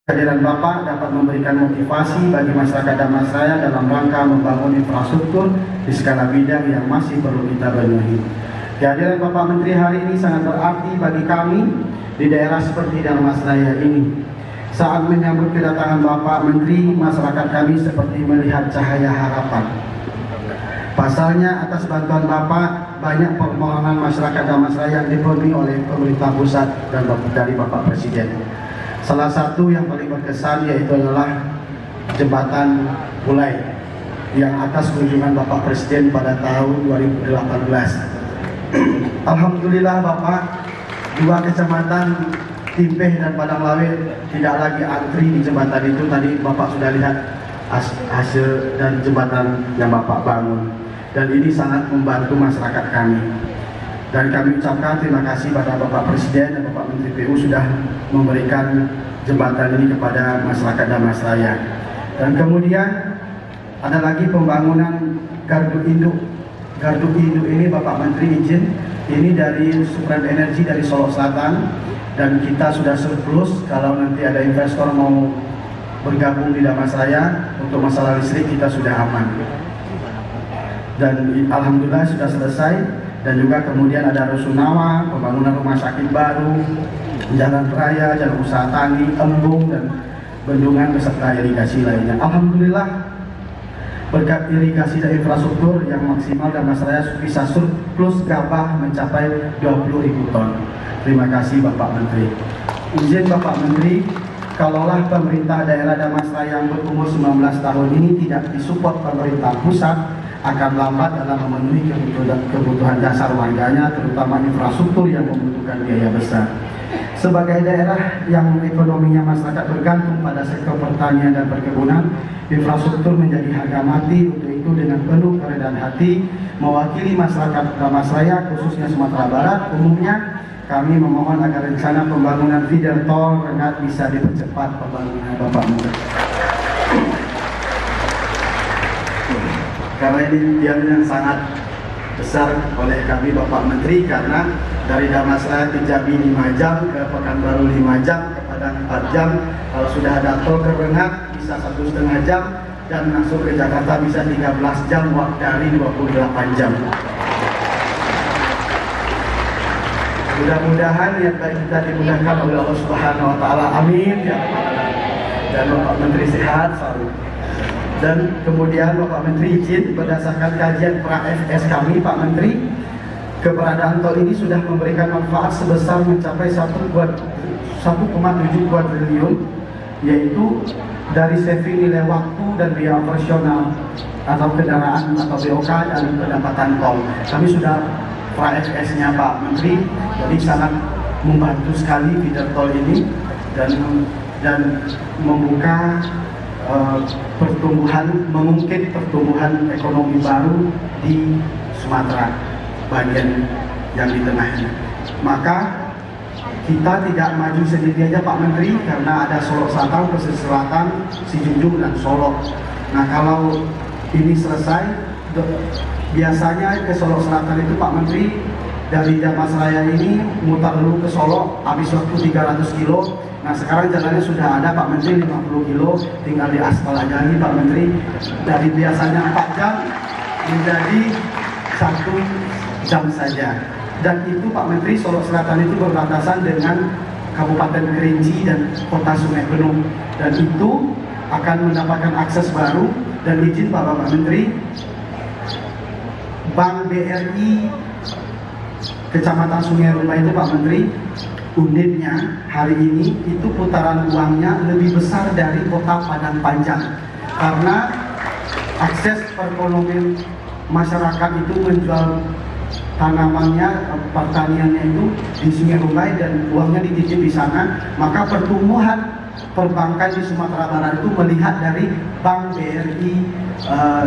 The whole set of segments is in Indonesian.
Kehadiran Bapak dapat memberikan motivasi bagi masyarakat Damastraya dalam rangka membangun infrastruktur di skala bidang yang masih perlu kita benahi. Kehadiran Bapak Menteri hari ini sangat berarti bagi kami di daerah seperti Damastraya ini. Saat menyambut kedatangan Bapak Menteri, masyarakat kami seperti melihat cahaya harapan. Pasalnya, atas bantuan Bapak, banyak permohonan masyarakat Damastraya yang dipenuhi oleh pemerintah pusat dan dari Bapak Presiden. Salah satu yang paling berkesan yaitu adalah jembatan Bulai yang atas kunjungan Bapak Presiden pada tahun 2018. Alhamdulillah Bapak, dua kecamatan Timpeh dan Padang Lawe tidak lagi antri di jembatan itu. Tadi Bapak sudah lihat hasil dan jembatan yang Bapak bangun, dan ini sangat membantu masyarakat kami. Dan kami ucapkan terima kasih pada Bapak Presiden dan Bapak Menteri PU sudah memberikan jembatan ini kepada masyarakat Damastraya. Dan kemudian ada lagi pembangunan gardu induk. Gardu induk ini Bapak Menteri izin, ini dari Supreme Energy dari Solo Selatan, dan kita sudah surplus. Kalau nanti ada investor mau bergabung di Damastraya untuk masalah listrik, kita sudah aman. Dan alhamdulillah sudah selesai. Dan juga kemudian ada Rusunawa, pembangunan rumah sakit baru, jalan raya, jalan usaha tani, embung, dan bendungan beserta irigasi lainnya. Alhamdulillah berkat irigasi dan infrastruktur yang maksimal, Damastraya bisa surplus gabah mencapai 20.000 ton. Terima kasih Bapak Menteri. Izin Bapak Menteri, kalaulah pemerintah daerah Damastraya yang berumur 19 tahun ini tidak disupport pemerintah pusat, akan lambat dalam memenuhi kebutuhan dasar warganya, terutama infrastruktur yang membutuhkan biaya besar. Sebagai daerah yang ekonominya masyarakat bergantung pada sektor pertanian dan perkebunan, infrastruktur menjadi harga mati. Untuk itu dengan penuh kerendahan hati, mewakili masyarakat Damastraya khususnya Sumatera Barat umumnya, kami memohon agar rencana pembangunan feeder tol Rengat bisa dipercepat pembangunan Bapak Menteri. Karena ini yang sangat besar oleh kami Bapak Menteri, karena dari Damastraya ke Jambi 5 jam, ke Pekanbaru 5 jam, ke Padang 4 jam. Kalau sudah ada tol ke Rengat bisa 1,5 jam, dan masuk ke Jakarta bisa 13 jam dari 28 jam. Mudah-mudahan yang kita dimudahkan oleh Allah Subhanahu Wa Taala. Amin ya Rabbal Alamin. Dan Bapak Menteri sehat selalu. Dan kemudian Bapak Menteri izin, berdasarkan kajian pra-FS kami Pak Menteri, keberadaan tol ini sudah memberikan manfaat sebesar mencapai 1,7 triliun, yaitu dari saving nilai waktu dan biaya operasional atau kendaraan atau BOK dan pendapatan tol. Kami sudah pra-FS-nya Pak Menteri, jadi sangat membantu sekali feeder tol ini dan membuka pertumbuhan, mengungkit pertumbuhan ekonomi baru di Sumatera bagian yang di tengahnya. Maka kita tidak maju sendiri aja Pak Menteri, karena ada Solo Selatan, Pesisir Selatan, Sijunjung, dan Solo. Nah kalau ini selesai, biasanya ke Solo Selatan itu Pak Menteri dari Damastraya ini mutar dulu ke Solo, habis waktu 300 kilo. Nah sekarang jalannya sudah ada Pak Menteri, 50 kilo, tinggal di aspal aja lagi Pak Menteri. Dari biasanya 4 jam menjadi 1 jam saja. Dan itu Pak Menteri, Solo Selatan itu berbatasan dengan Kabupaten Kerinci dan Kota Sungai Penuh. Dan itu akan mendapatkan akses baru. Dan izin Bapak Menteri, Bank BRI Kecamatan Sungai Rumah itu Pak Menteri, unitnya hari ini itu putaran uangnya lebih besar dari kota Padang Panjang, karena akses perekonomian masyarakat itu menjual tanamannya, pertaniannya itu di Sungai Rumbai dan uangnya dititip di sana. Maka pertumbuhan perbankan di Sumatera Barat itu melihat dari Bank BRI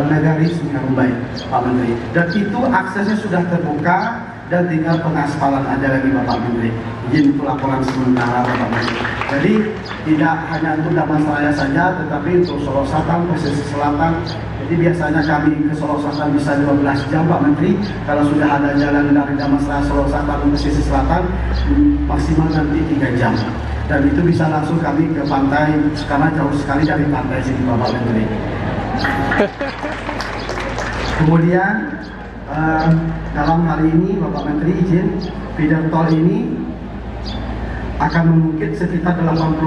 Nagari Sungai Rumbai Pak Menteri, dan itu aksesnya sudah terbuka dan tinggal pengaspalan aja lagi Bapak Menteri. Izin itu laporan sementara Bapak Menteri. Jadi tidak hanya untuk Damastraya saja, tetapi untuk Solo Selatan, Pesisir Selatan. Jadi biasanya kami ke Solo Selatan bisa 12 jam Pak Menteri. Kalau sudah ada jalan dari Damastraya Solo Selatan ke Pesisir Selatan, maksimal nanti 3 jam. dan itu bisa langsung kami ke pantai karena jauh sekali dari pantai sini Bapak Menteri. Kemudian dalam hari ini Bapak Menteri izin feeder tol ini akan mengungkit sekitar 80%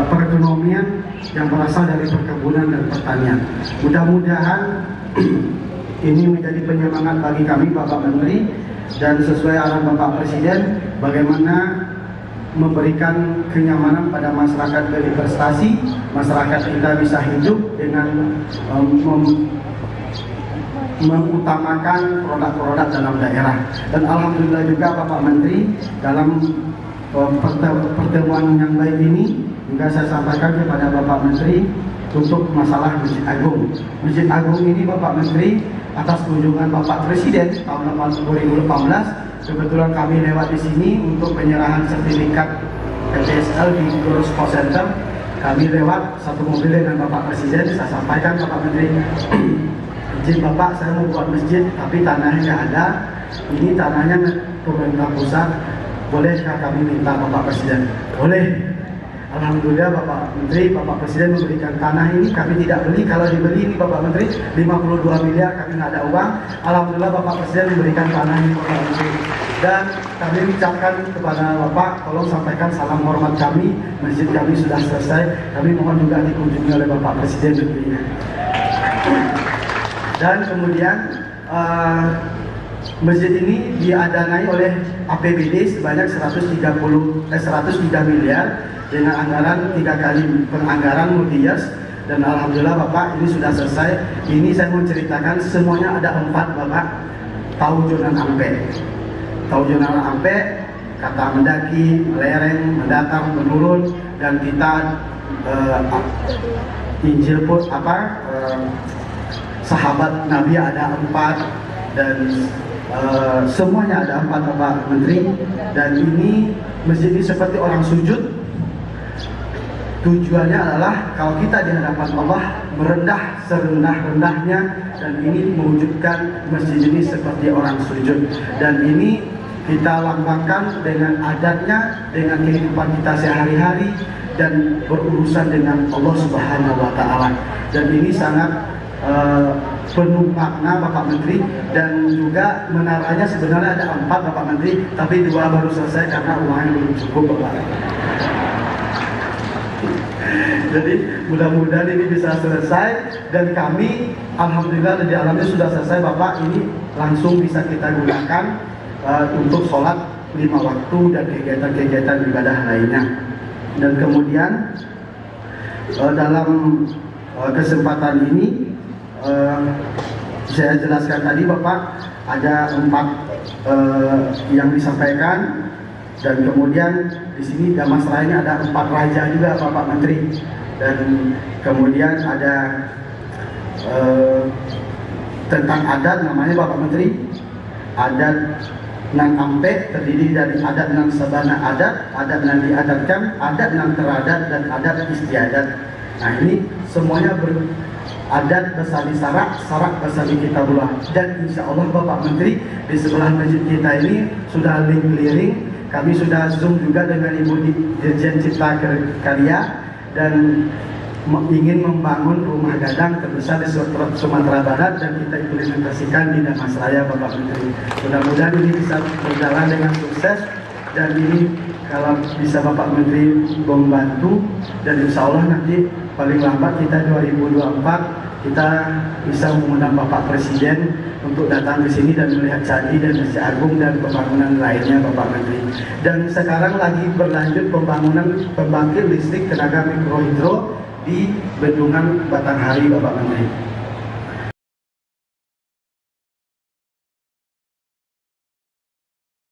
perekonomian yang berasal dari perkebunan dan pertanian. Mudah-mudahan ini menjadi penyemangat bagi kami Bapak Menteri, dan sesuai arahan Bapak Presiden bagaimana memberikan kenyamanan pada masyarakat berinvestasi, masyarakat kita bisa hidup dengan mengutamakan produk-produk dalam daerah. Dan alhamdulillah juga Bapak Menteri dalam pertemuan yang baik ini juga saya sampaikan kepada Bapak Menteri untuk masalah Masjid Agung. Masjid Agung ini Bapak Menteri atas kunjungan Bapak Presiden tahun 2018, kebetulan kami lewat di sini untuk penyerahan sertifikat PTSL di Gurus Post Center. Kami lewat satu mobil dengan Bapak Presiden, saya sampaikan Bapak Menteri, izin Bapak saya mau buat masjid tapi tanahnya nggak ada, ini tanahnya pemerintah pusat, bolehkah kami minta Bapak Presiden? Boleh. Alhamdulillah Bapak Menteri, Bapak Presiden memberikan tanah ini, kami tidak beli. Kalau dibeli ini Bapak Menteri 52 miliar, kami nggak ada uang. Alhamdulillah Bapak Presiden memberikan tanah ini Bapak Menteri. Dan kami ucapkan kepada Bapak, tolong sampaikan salam hormat kami, masjid kami sudah selesai. Kami mohon juga dikunjungi oleh Bapak Presiden tentunya. Dan kemudian masjid ini didanai oleh APBD sebanyak 103 miliar dengan anggaran 3 kali penganggaran multi-years, dan alhamdulillah Bapak ini sudah selesai. Ini saya mau ceritakan semuanya ada 4 Bapak. Taujunan ampe, taujunan ampe, kata mendaki, lereng, mendatang, menurun, dan kita Injil pun sahabat Nabi ada 4, dan semuanya ada 4 Bapak Menteri. Dan ini masjid ini seperti orang sujud. Tujuannya adalah kalau kita di hadapan Allah merendah serendah-rendahnya, dan ini mewujudkan masjid ini seperti orang sujud. Dan ini kita lambangkan dengan adatnya, dengan kehidupan kita sehari-hari, dan berurusan dengan Allah Subhanahu wa Ta'ala. Dan ini sangat penuh makna Bapak Menteri. Dan juga menaranya sebenarnya ada 4 Bapak Menteri, tapi 2 baru selesai karena uangnya belum cukup Bapak. Jadi mudah-mudahan ini bisa selesai, dan kami alhamdulillah di dalamnya sudah selesai Bapak. Ini langsung bisa kita gunakan untuk sholat 5 waktu dan kegiatan-kegiatan ibadah lainnya. Dan kemudian dalam kesempatan ini saya jelaskan tadi Bapak ada 4 yang disampaikan. Dan kemudian di sini Damas Raya ini ada 4 raja juga Bapak Menteri. Dan kemudian ada tentang adat namanya Bapak Menteri, adat Nang Ampe terdiri dari adat Nang Sabana adat Nang diadatkan, adat Nang teradat, dan adat istiadat. Nah ini semuanya adat bersali sarak, sarak bersali kitabullah. Dan insya Allah Bapak Menteri di sebelah masjid kita ini sudah link clearing. Kami sudah zoom juga dengan Ibu Dirjen Cipta Karya, dan ingin membangun rumah gadang terbesar di Sumatera Barat, dan kita implementasikan di Damas Raya Bapak Menteri. Mudah-mudahan ini bisa berjalan dengan sukses, dan ini kalau bisa Bapak Menteri membantu, dan insya Allah nanti paling lambat kita 2024 kita bisa mengundang Bapak Presiden untuk datang ke sini dan melihat candi dan Masjid Agung dan pembangunan lainnya Bapak Menteri. Dan sekarang lagi berlanjut pembangunan pembangkit listrik tenaga mikrohidro di Bendungan Batanghari Bapak Menteri.